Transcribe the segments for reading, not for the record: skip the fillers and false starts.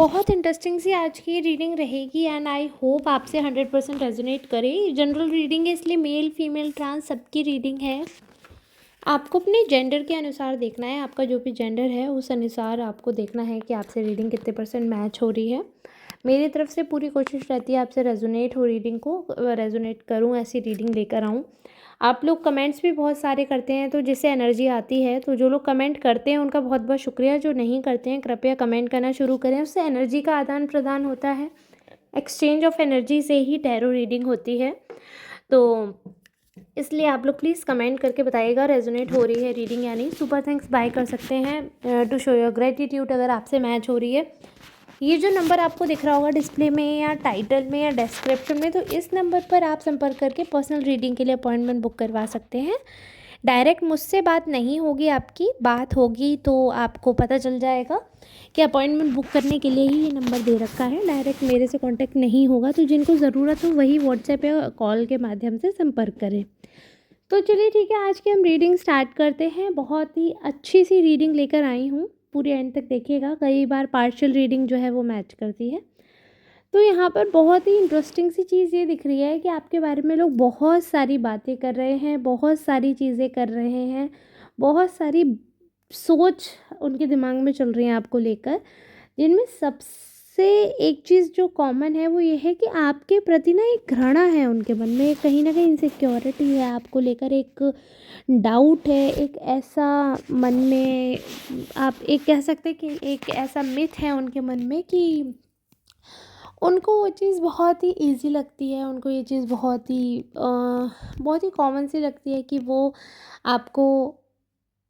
बहुत इंटरेस्टिंग सी आज की रीडिंग रहेगी एंड आई होप आपसे 100% रेजोनेट करे। जनरल रीडिंग है इसलिए मेल फीमेल ट्रांस सबकी रीडिंग है। आपको अपने जेंडर के अनुसार देखना है, आपका जो भी जेंडर है उस अनुसार आपको देखना है कि आपसे रीडिंग कितने परसेंट मैच हो रही है। मेरी तरफ से पूरी कोशिश रहती है आपसे रेजोनेट हो रीडिंग को रेजोनेट करूँ, ऐसी रीडिंग लेकर आऊँ। आप लोग कमेंट्स भी बहुत सारे करते हैं तो जिससे एनर्जी आती है, तो जो लोग कमेंट करते हैं उनका बहुत बहुत शुक्रिया। जो नहीं करते हैं कृपया कमेंट करना शुरू करें, उससे एनर्जी का आदान प्रदान होता है। एक्सचेंज ऑफ एनर्जी से ही टैरो रीडिंग होती है, तो इसलिए आप लोग प्लीज़ कमेंट करके बताइएगा रेजोनेट हो रही है रीडिंग या नहीं। सुपर थैंक्स बाय कर सकते हैं टू शो योर ग्रेटिट्यूड अगर आपसे मैच हो रही है। ये जो नंबर आपको दिख रहा होगा डिस्प्ले में या टाइटल में या डिस्क्रिप्शन में, तो इस नंबर पर आप संपर्क करके पर्सनल रीडिंग के लिए अपॉइंटमेंट बुक करवा सकते हैं। डायरेक्ट मुझसे बात नहीं होगी, आपकी बात होगी तो आपको पता चल जाएगा कि अपॉइंटमेंट बुक करने के लिए ही ये नंबर दे रखा है। डायरेक्ट मेरे से कांटेक्ट नहीं होगा, तो जिनको ज़रूरत हो वही व्हाट्सएप या कॉल के माध्यम से संपर्क करें। तो चलिए ठीक है, आज की हम रीडिंग स्टार्ट करते हैं। बहुत ही अच्छी सी रीडिंग लेकर आई हूँ, पूरे एंड तक देखिएगा। कई बार पार्शियल रीडिंग जो है वो मैच करती है। तो यहाँ पर बहुत ही इंटरेस्टिंग सी चीज़ ये दिख रही है कि आपके बारे में लोग बहुत सारी बातें कर रहे हैं, बहुत सारी चीज़ें कर रहे हैं, बहुत सारी सोच उनके दिमाग में चल रही हैं आपको लेकर, जिनमें सबसे एक चीज़ जो कॉमन है वो ये है कि आपके प्रति ना एक घृणा है उनके मन में, कहीं ना कहीं इनसिक्योरिटी है आपको लेकर, एक डाउट है, एक ऐसा मन में आप एक कह सकते हैं कि एक ऐसा मिथ है उनके मन में कि उनको वो चीज़ बहुत ही इजी लगती है, उनको ये चीज़ बहुत ही कॉमन सी लगती है कि वो आपको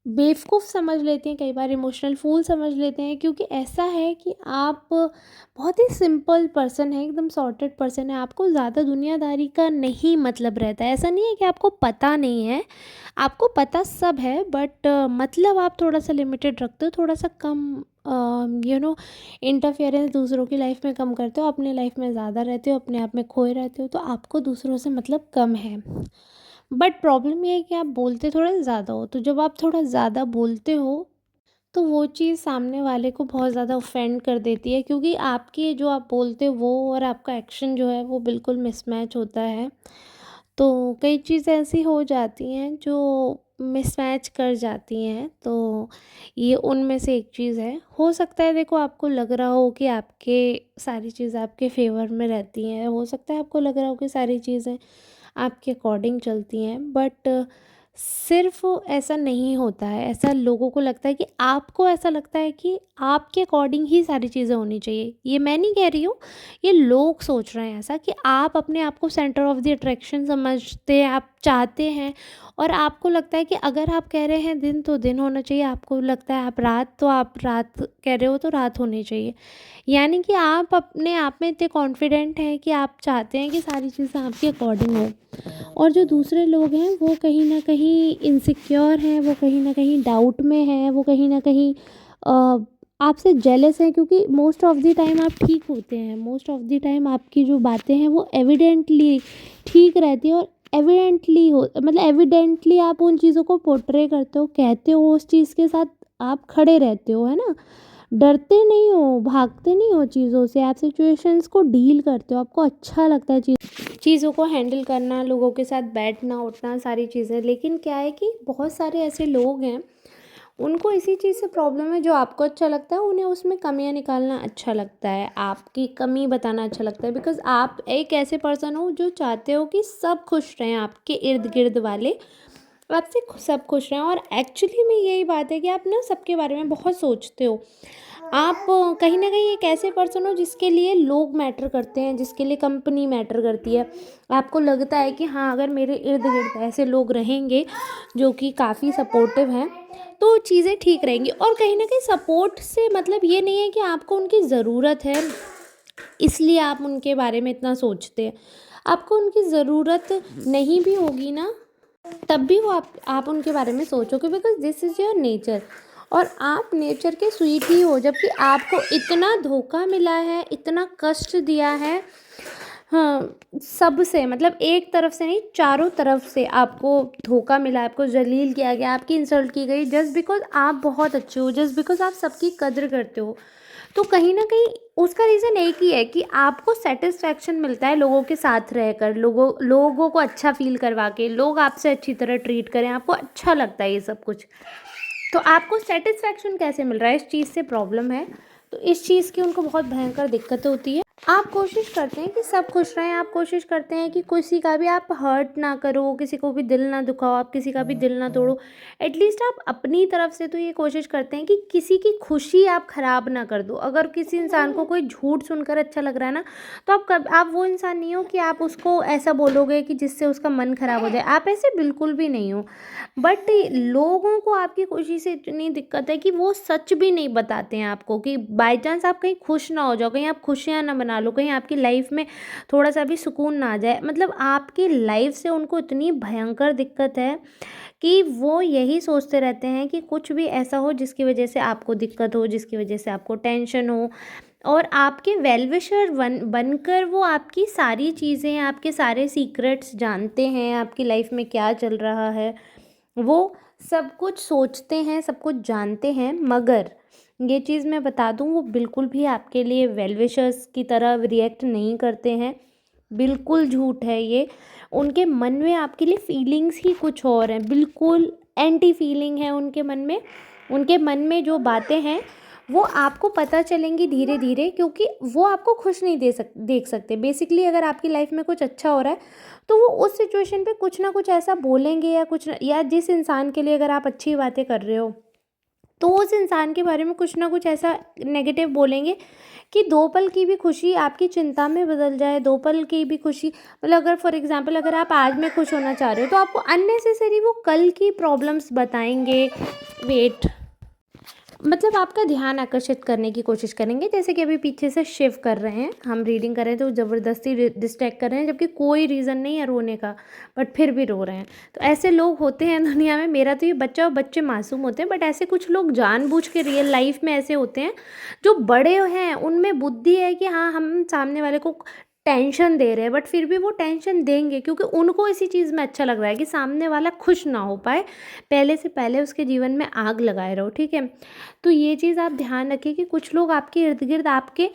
बेवकूफ़ समझ लेते हैं, कई बार इमोशनल फूल समझ लेते हैं, क्योंकि ऐसा है कि आप बहुत ही सिंपल पर्सन है, एकदम सॉर्टेड पर्सन है। आपको ज़्यादा दुनियादारी का नहीं मतलब रहता है। ऐसा नहीं है कि आपको पता नहीं है, आपको पता सब है, बट मतलब आप थोड़ा सा लिमिटेड रखते हो, थोड़ा सा कम इंटरफेरेंस दूसरों की लाइफ में कम करते हो, अपने लाइफ में ज़्यादा रहते हो, अपने आप में खोए रहते हो, तो आपको दूसरों से मतलब कम है। बट प्रॉब्लम ये है कि आप बोलते थोड़ा ज़्यादा हो, तो जब आप थोड़ा ज़्यादा बोलते हो तो वो चीज़ सामने वाले को बहुत ज़्यादा ऑफेंड कर देती है, क्योंकि आपके जो आप बोलते हो वो और आपका एक्शन जो है वो बिल्कुल मिसमैच होता है। तो कई चीज़ें ऐसी हो जाती हैं जो मिसमैच कर जाती हैं, तो ये उनमें से एक चीज़ है। हो सकता है देखो आपको लग रहा हो कि आपके सारी चीज़ आपके फेवर में रहती हैं, हो सकता है आपको लग रहा हो कि सारी चीज़ें आपके अकॉर्डिंग चलती हैं, बट सिर्फ़ ऐसा नहीं होता है। ऐसा लोगों को लगता है कि आपको ऐसा लगता है कि आपके अकॉर्डिंग ही सारी चीज़ें होनी चाहिए। ये मैं नहीं कह रही हूँ, ये लोग सोच रहे हैं ऐसा कि आप अपने आप को सेंटर ऑफ़ द अट्रैक्शन समझते हैं, आप चाहते हैं, और आपको लगता है कि अगर आप कह रहे हैं दिन तो दिन होना चाहिए, आपको लगता है आप रात तो आप रात कह रहे हो तो रात होनी चाहिए। यानी कि आप अपने आप में इतने कॉन्फिडेंट हैं कि आप चाहते हैं कि सारी चीज़ें आपके अकॉर्डिंग हो, और जो दूसरे लोग हैं वो कहीं न कहीं इनसिक्योर हैं, वो कहीं न कहीं डाउट में हैं, वो कहीं न कहीं आपसे जेलस हैं, क्योंकि मोस्ट ऑफ़ द टाइम आप ठीक होते हैं, मोस्ट ऑफ़ द टाइम आपकी जो बातें हैं वो एविडेंटली ठीक रहती है, और एविडेंटली हो मतलब एविडेंटली आप उन चीज़ों को पोर्ट्रे करते हो, कहते हो, उस चीज़ के साथ आप खड़े रहते हो, है ना? डरते नहीं हो, भागते नहीं हो चीज़ों से, आप सिचुएशंस को डील करते हो, आपको अच्छा लगता है चीज़ों को हैंडल करना, लोगों के साथ बैठना उठना सारी चीज़ें। लेकिन क्या है कि बहुत सारे ऐसे लोग हैं, उनको इसी चीज़ से प्रॉब्लम है, जो आपको अच्छा लगता है उन्हें उसमें कमियां निकालना अच्छा लगता है, आपकी कमी बताना अच्छा लगता है, बिकॉज़ आप एक ऐसे पर्सन हो जो चाहते हो कि सब खुश रहें, आपके इर्द गिर्द वाले आपसे सब खुश रहें। और एक्चुअली में यही बात है कि आप ना सबके बारे में बहुत सोचते हो। आप कहीं न कहीं एक ऐसे पर्सन हो जिसके लिए लोग मैटर करते हैं, जिसके लिए कंपनी मैटर करती है। आपको लगता है कि हाँ, अगर मेरे इर्द-गिर्द ऐसे लोग रहेंगे जो कि काफ़ी सपोर्टिव हैं, तो चीज़ें ठीक रहेंगी। और कहीं न कहीं सपोर्ट से मतलब ये नहीं है कि आपको उनकी ज़रूरत है, इसलिए आप उनके बारे में इतना सोचते हैं। आपको उनकी ज़रूरत नहीं भी होगी ना, तब भी वो आप उनके बारे में सोचोगे, because this is your nature, और आप नेचर के स्वीट ही हो। जबकि आपको इतना धोखा मिला है, इतना कष्ट दिया है, हाँ, सबसे मतलब एक तरफ से नहीं, चारों तरफ से आपको धोखा मिला, आपको जलील किया गया, आपकी इंसल्ट की गई, जस्ट बिकॉज़ आप बहुत अच्छे हो, जस्ट बिकॉज़ आप सबकी कद्र करते हो। तो कहीं न कहीं उसका रीज़न एक ही है कि आपको सैटिस्फैक्शन मिलता है लोगों के साथ रहकर, लोगों को अच्छा फ़ील करवा के, लोग आपसे अच्छी तरह ट्रीट करें, आपको अच्छा लगता है ये सब कुछ। तो आपको सैटिस्फैक्शन कैसे मिल रहा है, इस चीज़ से प्रॉब्लम है। तो इस चीज़ की उनको बहुत भयंकर दिक्कतें होती है। आप कोशिश करते हैं कि सब खुश रहें, आप कोशिश करते हैं कि किसी का भी आप हर्ट ना करो, किसी को भी दिल ना दुखाओ, आप किसी का भी दिल ना तोड़ो। एटलीस्ट आप अपनी तरफ से तो ये कोशिश करते हैं कि किसी की खुशी आप ख़राब ना कर दो। अगर किसी इंसान को कोई झूठ सुनकर अच्छा लग रहा है ना, तो आप वो इंसान नहीं हो कि आप उसको ऐसा बोलोगे कि जिससे उसका मन ख़राब हो जाए, आप ऐसे बिल्कुल भी नहीं हो। बट लोगों को आपकी खुशी से इतनी दिक्कत है कि वो सच भी नहीं बताते हैं आपको, कि बाय चांस आप कहीं खुश ना हो जाओ, कहीं आप खुशियाँ ना मना लो, कहीं आपकी लाइफ में थोड़ा सा भी सुकून ना आ जाए, मतलब आपकी लाइफ से उनको इतनी भयंकर दिक्कत है कि वो यही सोचते रहते हैं कि कुछ भी ऐसा हो जिसकी वजह से आपको दिक्कत हो, जिसकी वजह से आपको टेंशन हो, और आपके वेल विशर बनकर वो आपकी सारी चीज़ें, आपके सारे सीक्रेट्स जानते हैं, आपकी लाइफ में क्या चल रहा है, वो सब कुछ सोचते हैं, सब कुछ जानते हैं। मगर ये चीज़ मैं बता दूँ, वो बिल्कुल भी आपके लिए वेल विशर्स की तरह रिएक्ट नहीं करते हैं। बिल्कुल झूठ है ये। उनके मन में आपके लिए फीलिंग्स ही कुछ और हैं, बिल्कुल एंटी फीलिंग है उनके मन में। उनके मन में जो बातें हैं वो आपको पता चलेंगी धीरे-धीरे, क्योंकि वो आपको खुश नहीं देख सकते। बेसिकली अगर आपकी लाइफ में कुछ अच्छा हो रहा है, तो वो उस सिचुएशन पे कुछ ना कुछ ऐसा बोलेंगे, या जिस इंसान के लिए अगर आप अच्छी बातें कर रहे हो, तो उस इंसान के बारे में कुछ ना कुछ ऐसा नेगेटिव बोलेंगे कि 2 पल की भी खुशी आपकी चिंता में बदल जाए, 2 पल की भी खुशी, मतलब अगर फॉर एग्ज़ाम्पल अगर आप आज में खुश होना चाह रहे हो, तो आपको अननेसेसरी वो कल की प्रॉब्लम्स बताएँगे। वेट, मतलब आपका ध्यान आकर्षित करने की कोशिश करेंगे, जैसे कि अभी पीछे से शिव कर रहे हैं, हम रीडिंग कर रहे हैं तो ज़बरदस्ती डिस्ट्रैक्ट कर रहे हैं, जबकि कोई रीज़न नहीं है रोने का, बट फिर भी रो रहे हैं। तो ऐसे लोग होते हैं दुनिया में। मेरा तो ये बच्चा, और बच्चे मासूम होते हैं, बट ऐसे कुछ लोग जानबूझ के रियल लाइफ में ऐसे होते हैं, जो बड़े हैं, उनमें बुद्धि है कि हाँ, हम सामने वाले को टेंशन दे रहे हैं, बट फिर भी वो टेंशन देंगे, क्योंकि उनको इसी चीज़ में अच्छा लग रहा है कि सामने वाला खुश ना हो पाए, पहले से पहले उसके जीवन में आग लगाए रहो, ठीक है। तो ये चीज़ आप ध्यान रखिए कि कुछ लोग आपके इर्द गिर्द आपके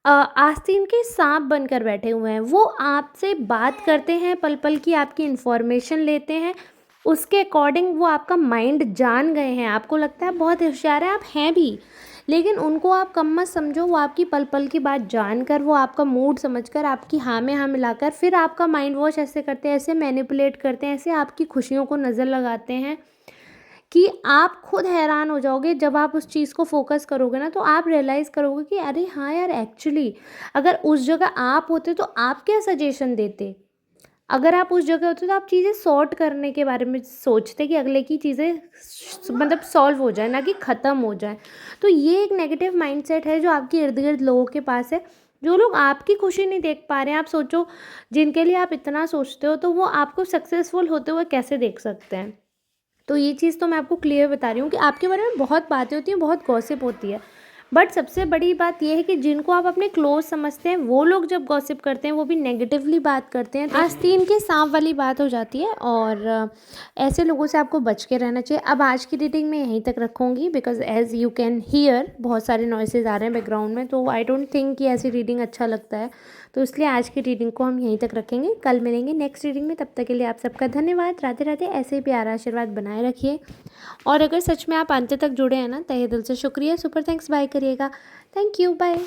आस्तीन के सांप बनकर बैठे हुए हैं। वो आपसे बात करते हैं, पल पल की आपकी इन्फॉर्मेशन लेते हैं, उसके अकॉर्डिंग वो आपका माइंड जान गए हैं। आपको लगता है बहुत होशियार है, आप हैं भी, लेकिन उनको आप कम मत समझो। वो आपकी पल पल की बात जानकर, वो आपका मूड समझकर, आपकी हाँ में हाँ मिलाकर फिर आपका माइंड वॉश ऐसे करते हैं, ऐसे मैनिपुलेट करते हैं, ऐसे आपकी खुशियों को नज़र लगाते हैं कि आप खुद हैरान हो जाओगे। जब आप उस चीज़ को फ़ोकस करोगे ना, तो आप रियलाइज़ करोगे कि अरे हाँ यार, एक्चुअली अगर उस जगह आप होते तो आप क्या सजेशन देते? अगर आप उस जगह होते तो आप चीज़ें सॉर्ट करने के बारे में सोचते कि अगले की चीज़ें मतलब सॉल्व हो जाए, ना कि ख़त्म हो जाए। तो ये एक नेगेटिव माइंडसेट है जो आपके इर्द-गिर्द लोगों के पास है। जो लोग आपकी खुशी नहीं देख पा रहे हैं, आप सोचो, जिनके लिए आप इतना सोचते हो, तो वो आपको सक्सेसफुल होते हुए कैसे देख सकते हैं? तो ये चीज़ तो मैं आपको क्लियर बता रही हूँ कि आपके बारे में बहुत बातें होती हैं, बहुत गॉसिप होती है। बट सबसे बड़ी बात ये है कि जिनको आप अपने क्लोज़ समझते हैं, वो लोग जब गॉसिप करते हैं, वो भी नेगेटिवली बात करते हैं, तो आस्तीन के साँप वाली बात हो जाती है। और ऐसे लोगों से आपको बच के रहना चाहिए। अब आज की रीडिंग मैं यहीं तक रखूँगी, because as you can hear बहुत सारे नॉइसेज़ आ रहे हैं बैकग्राउंड में, तो आई डोंट थिंक कि ऐसी रीडिंग अच्छा लगता है। तो इसलिए आज की रीडिंग को हम यहीं तक रखेंगे। कल मिलेंगे नेक्स्ट रीडिंग में, तब तक के लिए आप सबका धन्यवाद। राधे-राधे। ऐसे ही प्यारा आशीर्वाद बनाए रखिए। और अगर सच में आप अंत तक जुड़े हैं ना, तहे दिल से शुक्रिया, सुपर थैंक्स बाय करिएगा। Thank you, bye.